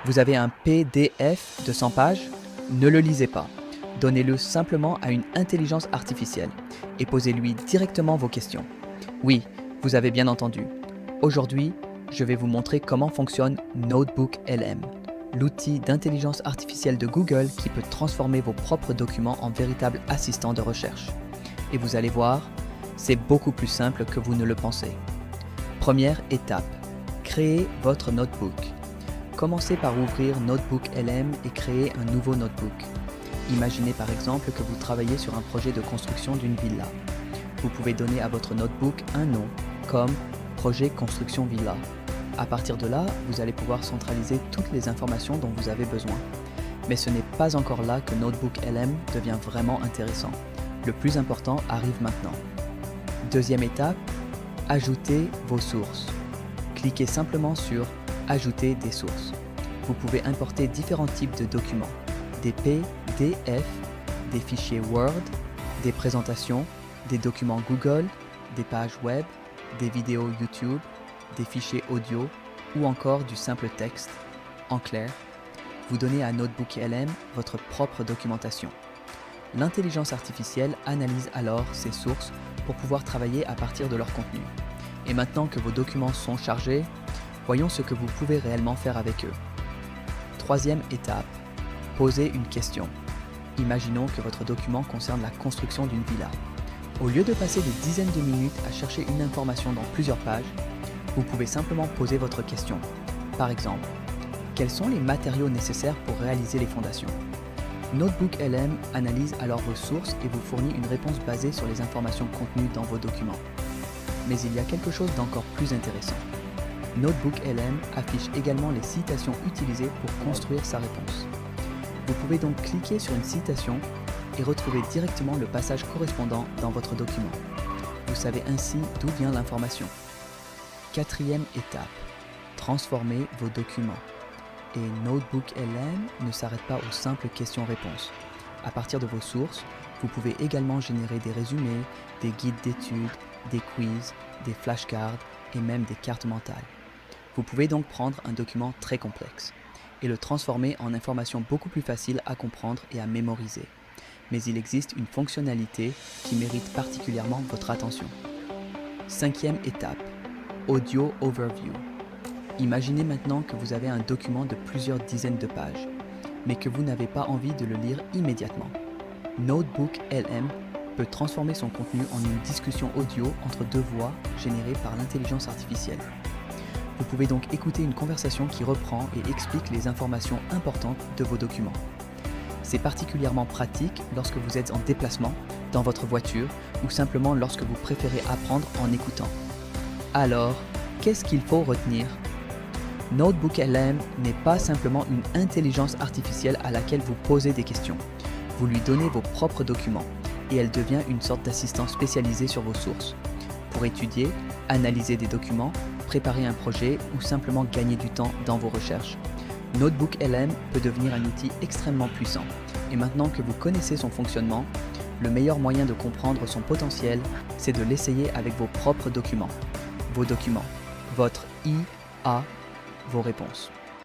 Vous avez un PDF de 100 pages? Ne le lisez pas. Donnez-le simplement à une intelligence artificielle et posez-lui directement vos questions. Oui, vous avez bien entendu. Aujourd'hui, je vais vous montrer comment fonctionne NotebookLM, l'outil d'intelligence artificielle de Google qui peut transformer vos propres documents en véritables assistants de recherche. Et vous allez voir, c'est beaucoup plus simple que vous ne le pensez. Première étape, créez votre notebook. Commencez par ouvrir NotebookLM et créer un nouveau notebook. Imaginez par exemple que vous travaillez sur un projet de construction d'une villa. Vous pouvez donner à votre notebook un nom, comme Projet Construction Villa. À partir de là, vous allez pouvoir centraliser toutes les informations dont vous avez besoin. Mais ce n'est pas encore là que NotebookLM devient vraiment intéressant. Le plus important arrive maintenant. Deuxième étape, ajoutez vos sources. Cliquez simplement sur Ajouter des sources. Vous pouvez importer différents types de documents, des PDF, des fichiers Word, des présentations, des documents Google, des pages web, des vidéos YouTube, des fichiers audio ou encore du simple texte. En clair, vous donnez à NotebookLM votre propre documentation. L'intelligence artificielle analyse alors ces sources pour pouvoir travailler à partir de leur contenu. Et maintenant que vos documents sont chargés, voyons ce que vous pouvez réellement faire avec eux. Troisième étape, posez une question. Imaginons que votre document concerne la construction d'une villa. Au lieu de passer des dizaines de minutes à chercher une information dans plusieurs pages, vous pouvez simplement poser votre question. Par exemple, quels sont les matériaux nécessaires pour réaliser les fondations? NotebookLM analyse alors vos sources et vous fournit une réponse basée sur les informations contenues dans vos documents. Mais il y a quelque chose d'encore plus intéressant. NotebookLM affiche également les citations utilisées pour construire sa réponse. Vous pouvez donc cliquer sur une citation et retrouver directement le passage correspondant dans votre document. Vous savez ainsi d'où vient l'information. Quatrième étape, transformez vos documents. Et NotebookLM ne s'arrête pas aux simples questions-réponses. À partir de vos sources, vous pouvez également générer des résumés, des guides d'études, des quiz, des flashcards et même des cartes mentales. Vous pouvez donc prendre un document très complexe et le transformer en informations beaucoup plus faciles à comprendre et à mémoriser. Mais il existe une fonctionnalité qui mérite particulièrement votre attention. Cinquième étape, Audio Overview. Imaginez maintenant que vous avez un document de plusieurs dizaines de pages, mais que vous n'avez pas envie de le lire immédiatement. NotebookLM peut transformer son contenu en une discussion audio entre deux voix générées par l'intelligence artificielle. Vous pouvez donc écouter une conversation qui reprend et explique les informations importantes de vos documents. C'est particulièrement pratique lorsque vous êtes en déplacement, dans votre voiture ou simplement lorsque vous préférez apprendre en écoutant. Alors, qu'est-ce qu'il faut retenir? NotebookLM n'est pas simplement une intelligence artificielle à laquelle vous posez des questions. Vous lui donnez vos propres documents et elle devient une sorte d'assistant spécialisé sur vos sources. Pour étudier, analyser des documents, préparer un projet ou simplement gagner du temps dans vos recherches, NotebookLM peut devenir un outil extrêmement puissant. Et maintenant que vous connaissez son fonctionnement, le meilleur moyen de comprendre son potentiel, c'est de l'essayer avec vos propres documents. Vos documents, votre IA, vos réponses.